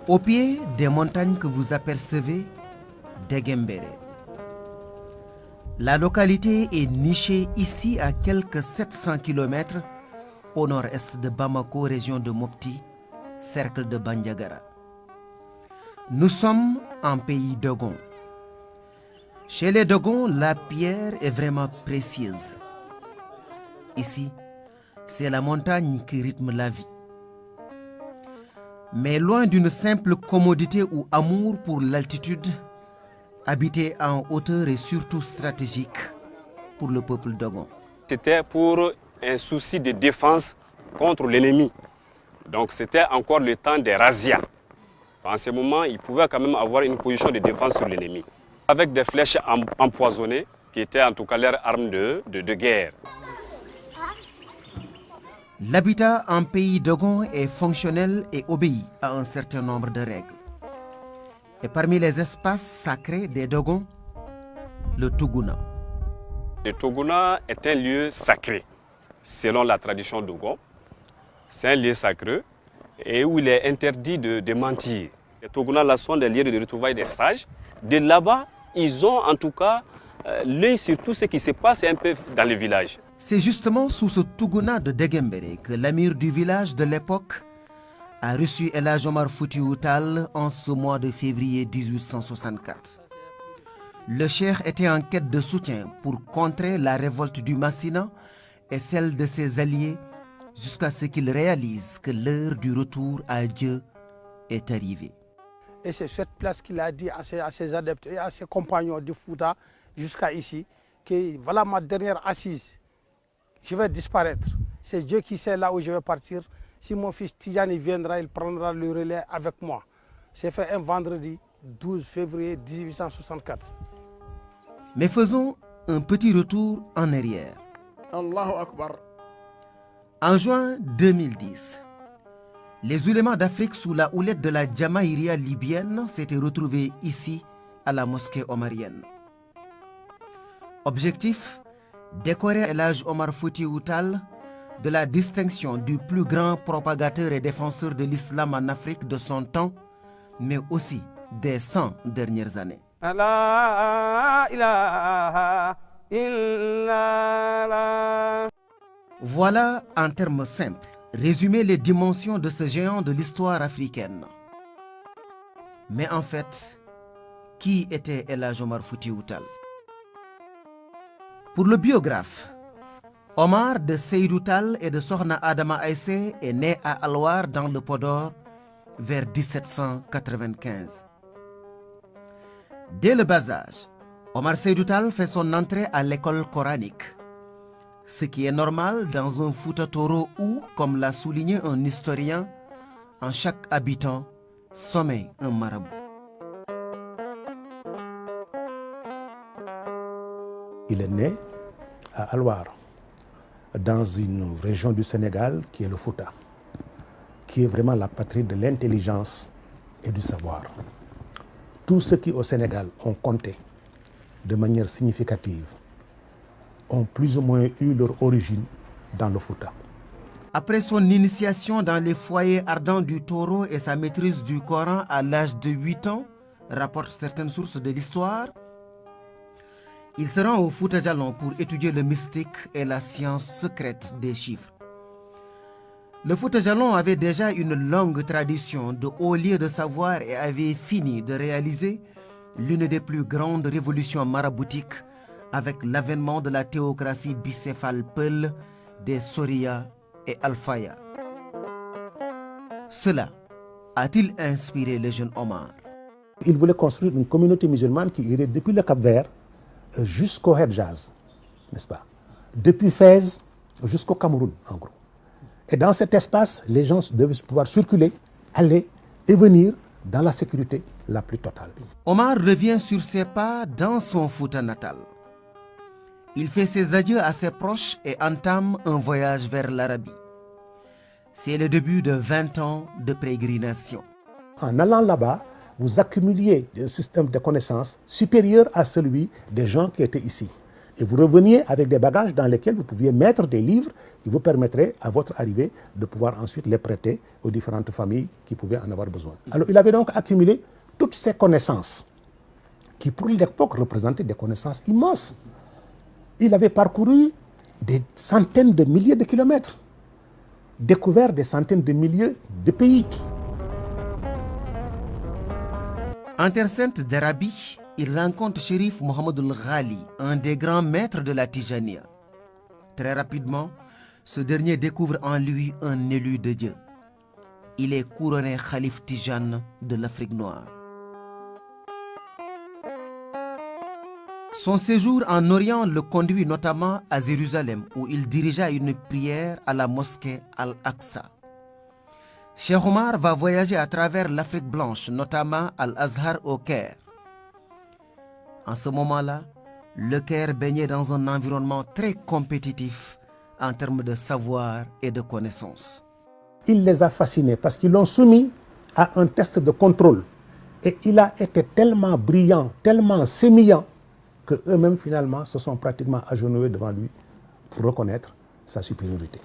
Au pied des montagnes que vous apercevez, Degembéré. La localité est nichée ici à quelques 700 km au nord-est de Bamako, région de Mopti, cercle de Bandiagara. Nous sommes en pays Dogon. Chez les Dogons, la pierre est vraiment précieuse. Ici, c'est la montagne qui rythme la vie. Mais loin d'une simple commodité ou amour pour l'altitude, habiter en hauteur est surtout stratégique pour le peuple Dogon. C'était pour un souci de défense contre l'ennemi. Donc c'était encore le temps des razzias. En ce moment, ils pouvaient quand même avoir une position de défense sur l'ennemi. Avec des flèches empoisonnées, qui étaient en tout cas leur arme de guerre. L'habitat en pays Dogon est fonctionnel et obéit à un certain nombre de règles. Et parmi les espaces sacrés des Dogons, le Tuguna. Le Tuguna est un lieu sacré, selon la tradition Dogon. C'est un lieu sacré et où il est interdit de mentir. Les Tuguna là sont des lieux de retrouvailles des sages. De là-bas, ils ont en tout cas l'œil sur tout ce qui se passe un peu dans le village. C'est justement sous ce Tuguna de Degembéré que l'amir du village de l'époque a reçu El Hadj Omar Foutiyou Tall en ce mois de février 1864. Le cheikh était en quête de soutien pour contrer la révolte du Massina et celle de ses alliés jusqu'à ce qu'il réalise que l'heure du retour à Dieu est arrivée. Et c'est cette place qu'il a dit à ses adeptes et à ses compagnons du Fouta jusqu'à ici, que voilà ma dernière assise, je vais disparaître. C'est Dieu qui sait là où je vais partir. Si mon fils Tidjani viendra, il prendra le relais avec moi. C'est fait un vendredi 12 février 1864. Mais faisons un petit retour en arrière. Allahu Akbar. En juin 2010, les ulémas d'Afrique sous la houlette de la Jamaïria libyenne s'étaient retrouvés ici, à la mosquée omarienne. Objectif, décorer El Hadj Omar Foutiyou Tall de la distinction du plus grand propagateur et défenseur de l'islam en Afrique de son temps, mais aussi des 100 dernières années. Voilà, en termes simples, résumer les dimensions de ce géant de l'histoire africaine. Mais en fait, qui était El Hadj Omar Foutiyou Tall? Pour le biographe, Omar de Seydou Tall et de Sokhna Adama Aïssé est né à Alwar dans le Podor vers 1795. Dès le bas âge, Omar Seydou Tall fait son entrée à l'école coranique, ce qui est normal dans un Fouta Toro où, comme l'a souligné un historien, en chaque habitant sommeille un marabout. Il est né à Alwar, dans une région du Sénégal qui est le Fouta, qui est vraiment la patrie de l'intelligence et du savoir. Tous ceux qui au Sénégal ont compté de manière significative ont plus ou moins eu leur origine dans le Fouta. Après son initiation dans les foyers ardents du Taureau et sa maîtrise du Coran à l'âge de 8 ans, rapportent certaines sources de l'histoire, il se rend au Fouta Djallon pour étudier le mystique et la science secrète des chiffres. Le Fouta Djallon avait déjà une longue tradition de hauts lieux de savoir et avait fini de réaliser l'une des plus grandes révolutions maraboutiques avec l'avènement de la théocratie bicéphale Peul des Soria et Alfaya. Cela a-t-il inspiré le jeune Omar? Il voulait construire une communauté musulmane qui irait depuis le Cap-Vert jusqu'au Hedjaz, n'est-ce pas? Depuis Fès jusqu'au Cameroun, en gros. Et dans cet espace, les gens devaient pouvoir circuler, aller et venir dans la sécurité la plus totale. Omar revient sur ses pas dans son Fouta natal. Il fait ses adieux à ses proches et entame un voyage vers l'Arabie. C'est le début de 20 ans de pérégrination. En allant là-bas, vous accumuliez un système de connaissances supérieur à celui des gens qui étaient ici. Et vous reveniez avec des bagages dans lesquels vous pouviez mettre des livres qui vous permettraient, à votre arrivée, de pouvoir ensuite les prêter aux différentes familles qui pouvaient en avoir besoin. Alors, il avait donc accumulé toutes ces connaissances qui, pour l'époque, représentaient des connaissances immenses. Il avait parcouru des centaines de milliers de kilomètres, découvert des centaines de milliers de pays. En Terre Sainte d'Arabie, il rencontre Chérif Mohamedou Ghali, un des grands maîtres de la Tijania. Très rapidement, ce dernier découvre en lui un élu de Dieu. Il est couronné Khalif Tijane de l'Afrique noire. Son séjour en Orient le conduit notamment à Jérusalem, où il dirigea une prière à la mosquée Al-Aqsa. Cheikh Omar va voyager à travers l'Afrique blanche, notamment Al-Azhar au Caire. En ce moment-là, le Caire baignait dans un environnement très compétitif en termes de savoir et de connaissances. Il les a fascinés parce qu'ils l'ont soumis à un test de contrôle. Et il a été tellement brillant, tellement sémillant, qu'eux-mêmes finalement se sont pratiquement agenouillés devant lui pour reconnaître sa supériorité.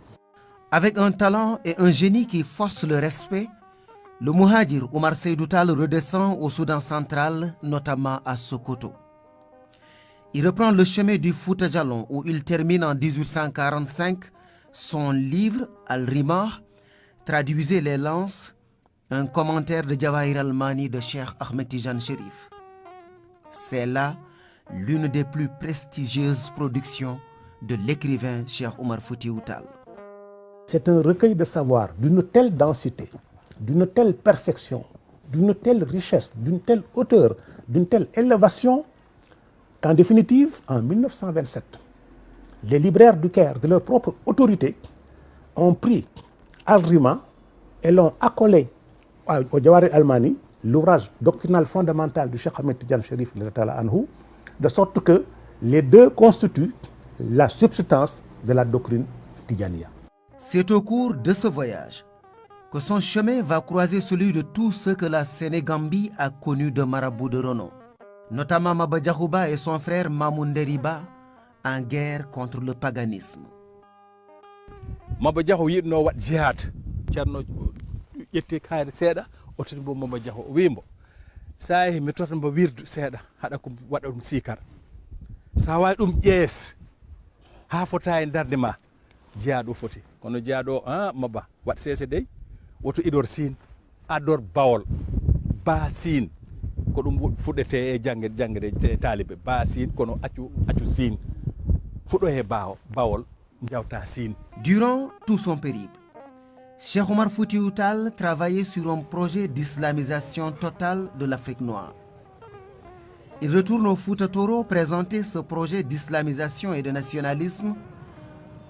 Avec un talent et un génie qui forcent le respect, le Muhajir Omar Seydou Tall redescend au Soudan central, notamment à Sokoto. Il reprend le chemin du Fouta Djallon où il termine en 1845 son livre Al-Rimah, traduisez les lances, un commentaire de Jawahir al-Mani de Cheikh Ahmed Tijan Chérif. C'est là l'une des plus prestigieuses productions de l'écrivain Cheikh Omar Foutiyou Tall. C'est un recueil de savoir d'une telle densité, d'une telle perfection, d'une telle richesse, d'une telle hauteur, d'une telle élévation qu'en définitive, en 1927, les libraires du Caire, de leur propre autorité, ont pris Al-Rimah et l'ont accolé au Jawahir al-Mani, l'ouvrage doctrinal fondamental du Cheikh Ahmed Tidiane Chérif, de sorte que les deux constituent la substance de la doctrine Tidjania. C'est au cours de ce voyage que son chemin va croiser celui de tous ceux que la Sénégambie a connus de marabouts de renom, notamment Maba Diakhouba et son frère Mamoun Deriba en guerre contre le paganisme. Maba Diakhou yiɗno wat jihad ceerno ƴetti kaari seeɗa o toti mbo Maba Diakhou o wimbo sa yehi mi tota mbo wirdu seeɗa haɗa ko waɗa ɗum sikar sa wawi ɗum ƴees ha fota e darde ma jihad o foti kono jihad o Maba wat sese dey woto idor Sine ador Bawol ba Sine ko ɗum fuɗɗete e jangde talibe ba Sine kono accu Sine fuɗɗo e Bawol jawta Sine. Durant tout son périple, Cheikh Omar Foutiyou Tall travaillait sur un projet d'islamisation totale de l'Afrique noire. Il retourne au Fouta Toro présenter ce projet d'islamisation et de nationalisme,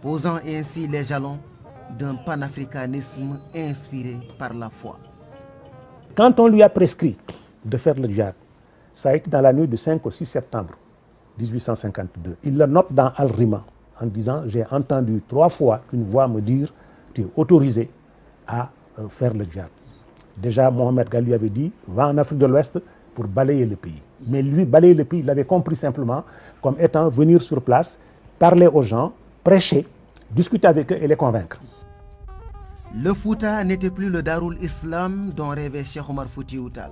posant ainsi les jalons d'un panafricanisme inspiré par la foi. Quand on lui a prescrit de faire le djihad, ça a été dans la nuit du 5 au 6 septembre 1852. Il le note dans Al-Rimah en disant « J'ai entendu 3 fois une voix me dire « Tu es autorisé à faire le djihad ». Déjà, Mohamed Ghali lui avait dit « Va en Afrique de l'Ouest pour balayer le pays ». Mais lui, balayer le pays, il l'avait compris simplement comme étant venir sur place, parler aux gens, prêcher, discuter avec eux et les convaincre. Le Fouta n'était plus le Darul Islam dont rêvait Cheikh Omar Foutiyou Tall.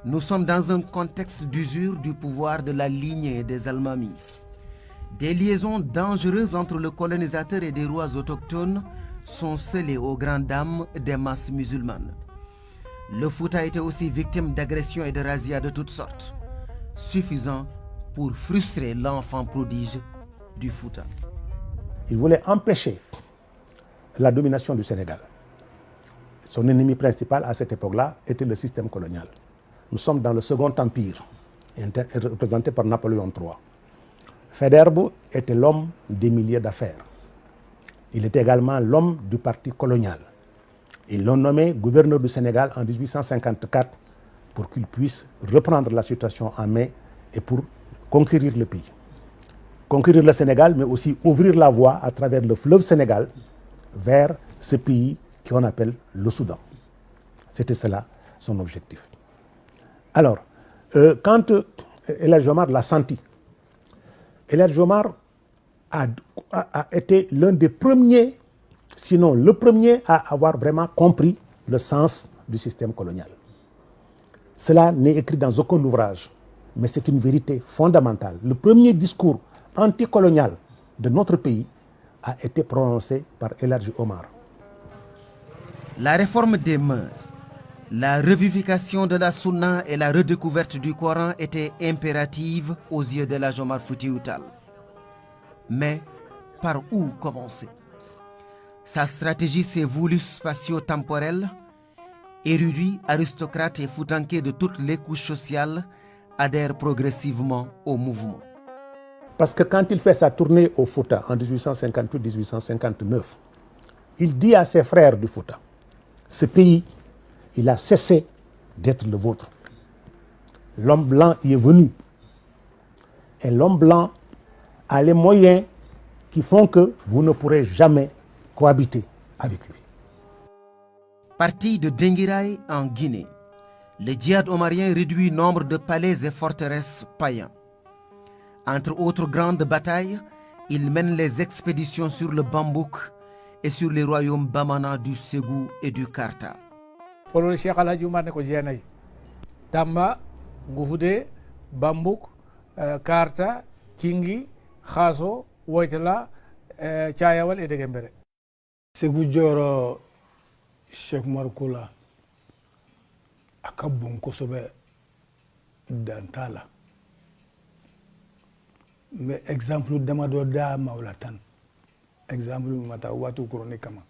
Nous sommes dans un contexte d'usure du pouvoir de la lignée des Almami. Des liaisons dangereuses entre le colonisateur et des rois autochtones sont scellées aux grandes dames des masses musulmanes. Le Fouta était aussi victime d'agressions et de razzias de toutes sortes, suffisant pour frustrer l'enfant prodige du Fouta. Il voulait empêcher la domination du Sénégal. Son ennemi principal à cette époque-là était le système colonial. Nous sommes dans le Second Empire, représenté par Napoléon III. Faidherbe était l'homme des milliers d'affaires. Il était également l'homme du parti colonial. Ils l'ont nommé gouverneur du Sénégal en 1854 pour qu'il puisse reprendre la situation en main et pour conquérir le pays. Conquérir le Sénégal, mais aussi ouvrir la voie à travers le fleuve Sénégal vers ce pays qu'on appelle le Soudan. C'était cela son objectif. Alors, quand El Hadj Omar l'a senti, El Hadji Omar a été l'un des premiers, sinon le premier, à avoir vraiment compris le sens du système colonial. Cela n'est écrit dans aucun ouvrage, mais c'est une vérité fondamentale. Le premier discours anticolonial de notre pays a été prononcé par El Hadji Omar. La réforme des mœurs, la revivification de la sunna et la redécouverte du Coran étaient impératives aux yeux d'El Hadji Omar Foutiyou Tall. Mais par où commencer? Sa stratégie s'est voulue spatio-temporelle. Érudits, aristocrates et foutankés de toutes les couches sociales adhèrent progressivement au mouvement. Parce que quand il fait sa tournée au Fouta en 1858-1859, il dit à ses frères du Fouta, ce pays, il a cessé d'être le vôtre. L'homme blanc y est venu. Et l'homme blanc a les moyens qui font que vous ne pourrez jamais cohabiter avec lui. Parti de Denguiraï en Guinée, le djihad omarien réduit nombre de palais et forteresses païens. Entre autres grandes batailles, il mène les expéditions sur le Bambouk et sur les royaumes Bamana du Ségou et du Karta. Pour Cheikh El Hadji Omar ne ko jeenay Tamba, Goufoudé, Bambouk, Karta, Kingi, Khaso, Woytala, Thiayawal et Degembere. Ségou Dioro Cheikh Oumar Koula a ka bon kosɛbɛ dan t'a la mais exemple damadɔ d'a ma o la tan exemple min ma taa waati kɔrɔnin kama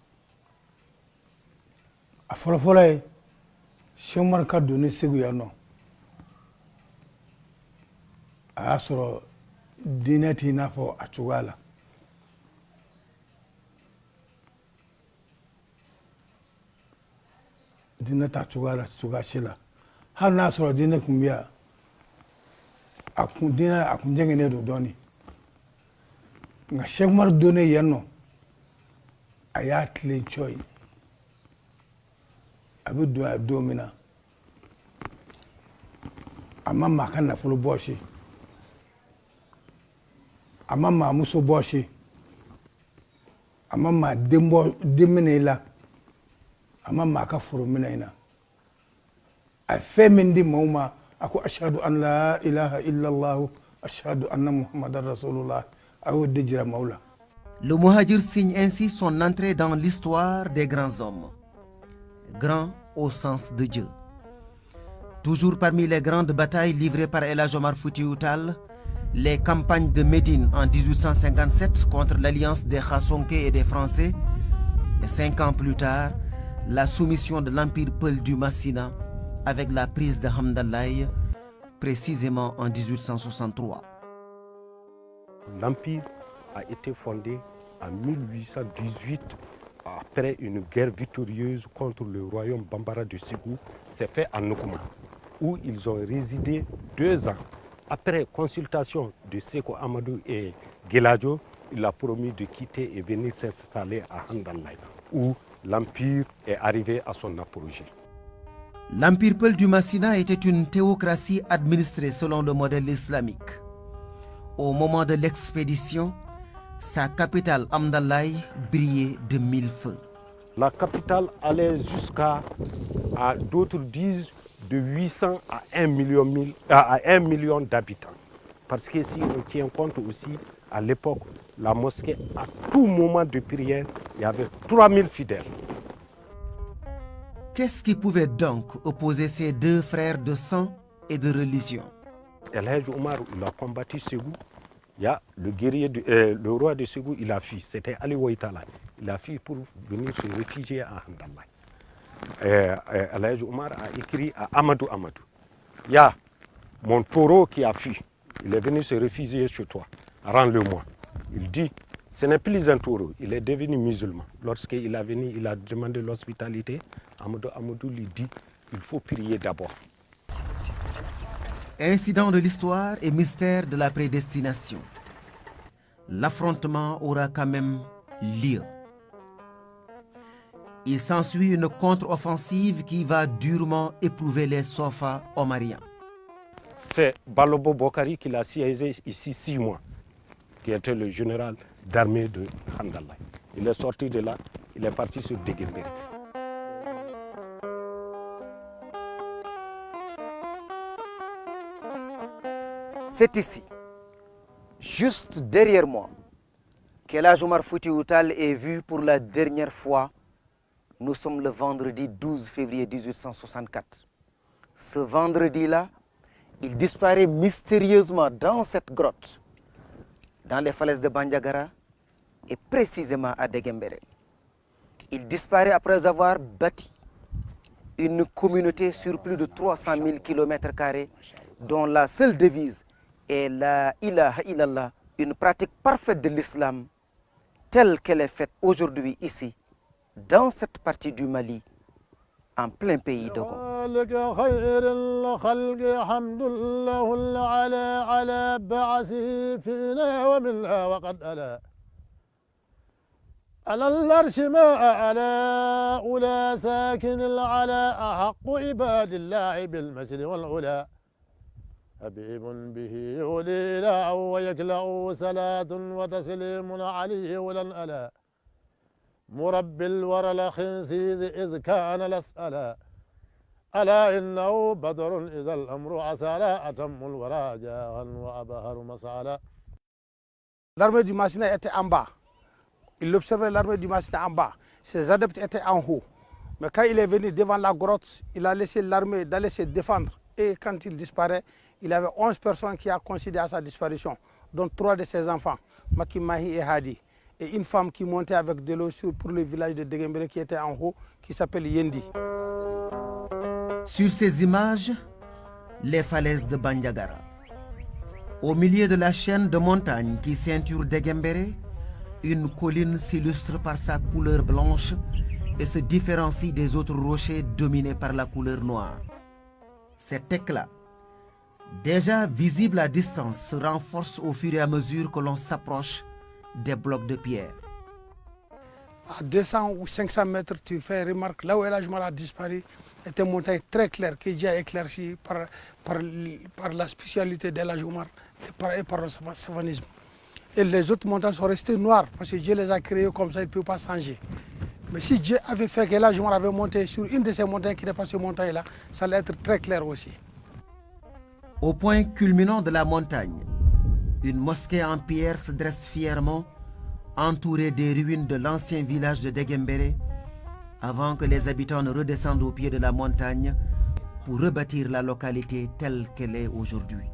a fɔlɔfɔlɔ ye Cheikh Oumar ka donni Segu yan nɔ a y'a sɔrɔ diinɛ t'i n'a fɔ a cogoya la. Diinɛ ta cogoya si la hali n'a sɔrɔ diinɛ tun bɛ yan a kun jɛngɛnen don dɔɔnin nka Cheikh Oumar donnen yan nɔ a y'a tilen cɔ ye a bɛ don a don min na a ma maa ka nafolo bɔsi a ma maa muso bɔsi a ma maa den minɛ i la a ma maa ka foro minɛ i na a ye fɛn min di maaw ma a ko ashhadu an la ilaha illallah ashhadu anna muhammadan rasulullah a y'o de jira maaw la. Le Muhajir signe ainsi son entrée dans l'histoire des grands hommes, grands au sens de Dieu. Toujours parmi les grandes batailles livrées par El Hadji Omar Foutiyou Tall, les campagnes de Médine en 1857 contre l'alliance des Khassonké et des Français, et 5 ans plus tard, la soumission de l'Empire Peul du Massina avec la prise de Hamdallaye, précisément en 1863. L'Empire a été fondé en 1818 après une guerre victorieuse contre le royaume Bambara du Ségou. C'est fait en Nkouma, où ils ont résidé 2 ans. Après consultation de Sékou Amadou et Guéladjo, il a promis de quitter et venir s'installer à Hamdallaye, où l'Empire est arrivé à son apogée. L'Empire Peul du Massina était une théocratie administrée selon le modèle islamique. Au moment de l'expédition, sa capitale Hamdallaye brillait de 1000 feux. La capitale allait jusqu'à, d'autres disent, de 800 à 1 million d'habitants. Parce que si on tient compte aussi, à l'époque, la mosquée, à tout moment de prière, il y avait 3000 fidèles. Qu'est-ce qui pouvait donc opposer ces deux frères de sang et de religion? El Hadji Omar, il a combattu Ségou. Il y a le guerrier, le roi de Ségou, il a fui. C'était Ali Ouaitala. Il a fui pour venir se réfugier à Hamdallaye. El Hadji Omar a écrit à Amadou Amadou. Il y a mon taureau qui a fui. Il est venu se réfugier chez toi. Rends-le-moi. Il dit, ce n'est plus un taureau, il est devenu musulman. Lorsqu'il est venu, il a demandé l'hospitalité. Amadou lui dit, il faut prier d'abord. Incident de l'histoire et mystère de la prédestination. L'affrontement aura quand même lieu. Il s'ensuit une contre-offensive qui va durement éprouver les Sofa omariens. C'est Balobo Bokari qui l'a siégé ici 6 mois. qui était le général d'armée de Hamdallah. Il est sorti de là, il est parti sur Deguembéré. C'est ici, juste derrière moi, qu'El Hadj Omar Foutiyou Tall est vu pour la dernière fois. Nous sommes le vendredi 12 février 1864. Ce vendredi-là, il disparaît mystérieusement dans cette grotte, dans les falaises de Bandiagara et précisément à Deguembéré. Il disparaît après avoir bâti une communauté sur plus de 300 000 km², dont la seule devise est la ilaha illallah, une pratique parfaite de l'islam telle qu'elle est faite aujourd'hui ici, dans cette partie du Mali, en plein pays d'Ogo. على العرش ما أعلى أولى ساكن العلا أحق عباد الله بالمجد والعلا حبيب به يولي لا ويكلأ صلاة وتسليم عليه ولن ألا مربي الورى الخنسيز إذ كان الأسألا ألا إنه بدر إذا الأمر عسالا أتم الورى جاء وأبهر مسالا. L'armée du Massina était en bas. Il observait l'armée du Massina en bas. Ses adeptes étaient en haut. Mais quand il est venu devant la grotte, il a laissé l'armée d'aller se défendre. Et quand il disparaît, il avait 11 personnes qui ont considéré sa disparition, dont 3 de ses enfants, Maki, Mahi et Hadi. Et une femme qui montait avec de l'eau pour le village de Deguembéré qui était en haut, qui s'appelle Yendi. Sur ces images, les falaises de Bandiagara. Au milieu de la chaîne de montagnes qui ceinture Deguembéré, une colline s'illustre par sa couleur blanche et se différencie des autres rochers dominés par la couleur noire. Cet éclat, déjà visible à distance, se renforce au fur et à mesure que l'on s'approche des blocs de pierre. À 200 ou 500 mètres, tu fais remarque, là où El Hadj Omar a disparu, était une montagne très claire qui est déjà éclaircie par la spécialité d'El Hadj Omar et par le savanisme. Et les autres montagnes sont restées noires parce que Dieu les a créées comme ça, il ne peut pas changer. Mais si Dieu avait fait que El Hadj Omar avait monté sur une de ces montagnes qui n'est pas cette montagne-là, ça allait être très clair aussi. Au point culminant de la montagne, une mosquée en pierre se dresse fièrement, entourée des ruines de l'ancien village de Deguembéré, avant que les habitants ne redescendent au pied de la montagne pour rebâtir la localité telle qu'elle est aujourd'hui.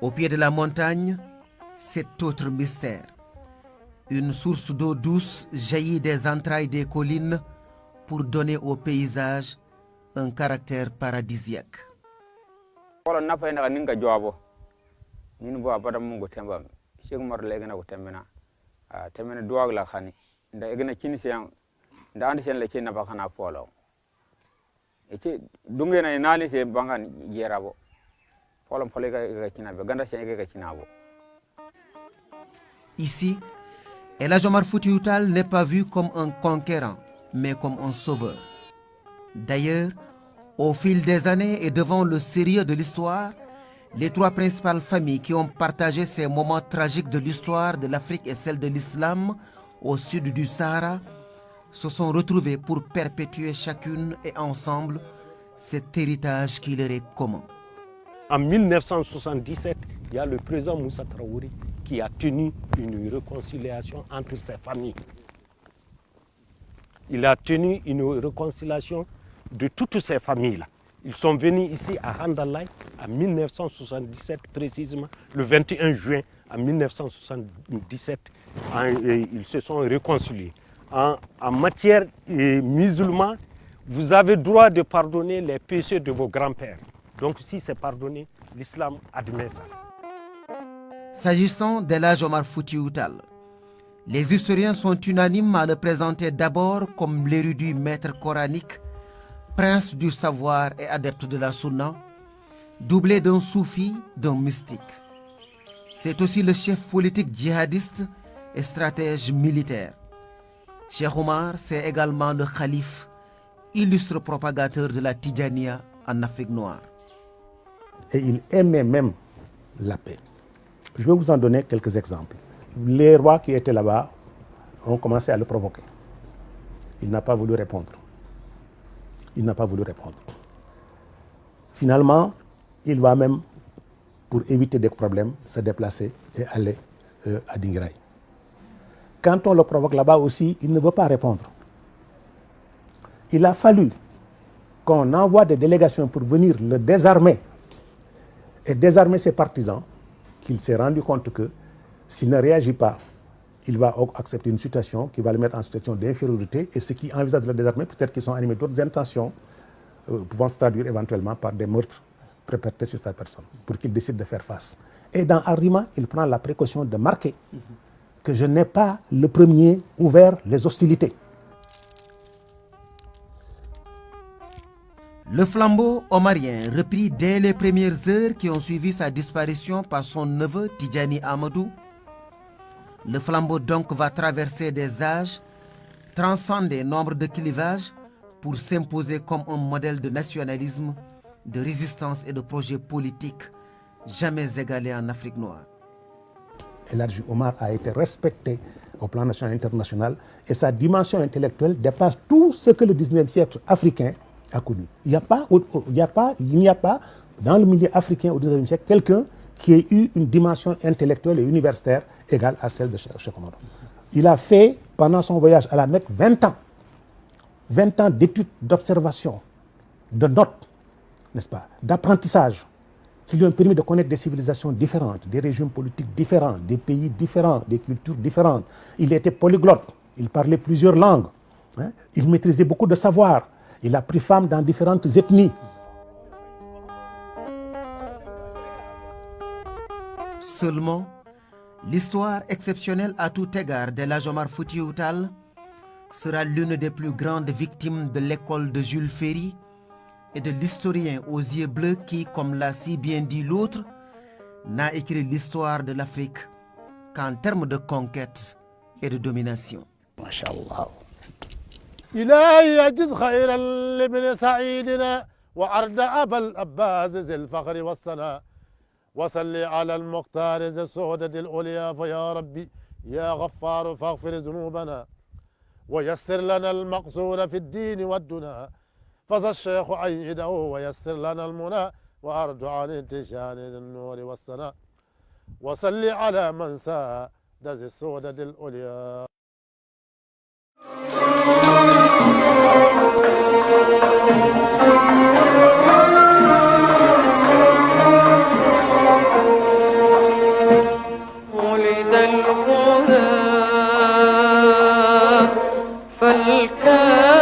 Au pied de la montagne, cet autre mystère. Une source d'eau douce jaillit des entrailles des collines pour donner au paysage un caractère paradisiaque. Ici, El Hadj Omar Foutiyou Tall n'est pas vu comme un conquérant, mais comme un sauveur. D'ailleurs, au fil des années et devant le sérieux de l'histoire, les 3 principales familles qui ont partagé ces moments tragiques de l'histoire de l'Afrique et celle de l'islam au sud du Sahara se sont retrouvées pour perpétuer chacune et ensemble cet héritage qui leur est commun. En 1977, il y a le président Moussa Traoré qui a tenu une réconciliation entre ces familles. Il a tenu une réconciliation de toutes ces familles-là. Ils sont venus ici à Handalay en 1977, précisément le 21 juin en 1977. Ils se sont réconciliés. En matière musulmane, vous avez droit de pardonner les péchés de vos grands-pères. Donc si c'est pardonné, l'islam admet ça. S'agissant d'El Hadj Omar Foutiyou Tall, les historiens sont unanimes à le présenter d'abord comme l'érudit maître coranique, prince du savoir et adepte de la sunna, doublé d'un soufi, d'un mystique. C'est aussi le chef politique djihadiste et stratège militaire. Cheikh Omar, c'est également le calife, illustre propagateur de la Tidjaniya en Afrique noire. Et il aimait même la paix. Je vais vous en donner quelques exemples. Les rois qui étaient là-bas ont commencé à le provoquer. Il n'a pas voulu répondre. Il n'a pas voulu répondre. Finalement, il va même, pour éviter des problèmes, se déplacer et aller à Dinguiraye. Quand on le provoque là-bas aussi, il ne veut pas répondre. Il a fallu qu'on envoie des délégations pour venir le désarmer et désarmer ses partisans, qu'il s'est rendu compte que s'il ne réagit pas, il va accepter une situation qui va le mettre en situation d'infériorité, et ceux qui envisagent de le désarmer, peut-être qu'ils sont animés d'autres intentions, pouvant se traduire éventuellement par des meurtres perpétrés sur sa personne, pour qu'il décide de faire face. Et dans Arima, il prend la précaution de marquer que je n'ai pas le premier ouvert les hostilités. Le flambeau omarien, repris dès les premières heures qui ont suivi sa disparition par son neveu Tidjani Amadou, le flambeau donc va traverser des âges, transcender nombre de clivages pour s'imposer comme un modèle de nationalisme, de résistance et de projet politique jamais égalé en Afrique noire. El Hadji Omar a été respecté au plan national et international, et sa dimension intellectuelle dépasse tout ce que le 19e siècle africain a connu. Il n'y a pas dans le milieu africain au 19e siècle quelqu'un qui ait eu une dimension intellectuelle et universitaire égale à celle de Cheikh Omar. Il a fait, pendant son voyage à la Mecque, 20 ans d'études, d'observation, de notes, n'est-ce pas, d'apprentissage, qui lui ont permis de connaître des civilisations différentes, des régimes politiques différents, des pays différents, des cultures différentes. Il était polyglotte, il parlait plusieurs langues, hein? Il maîtrisait beaucoup de savoirs, il a pris femme dans différentes ethnies. Seulement, l'histoire exceptionnelle à tout égard d'El Hadji Omar Foutiyou Tall sera l'une des plus grandes victimes de l'école de Jules Ferry et de l'historien aux yeux bleus qui, comme l'a si bien dit l'autre, n'a écrit l'histoire de l'Afrique qu'en termes de conquête et de domination. Masha'Allah. إلهي أجز خيرا لابن سعيدنا وأرد أبا الأباز ذي الفخر والثناء وصل على المختار ذي السودة العليا فيا ربي يا غفار فاغفر ذنوبنا ويسر لنا المقصود في الدين والدنا فذا الشيخ عيده ويسر لنا المنى وأرد عن انتشان النور والثناء وصل على من ساد ذي السودة العليا. ولد الهدى فالكافر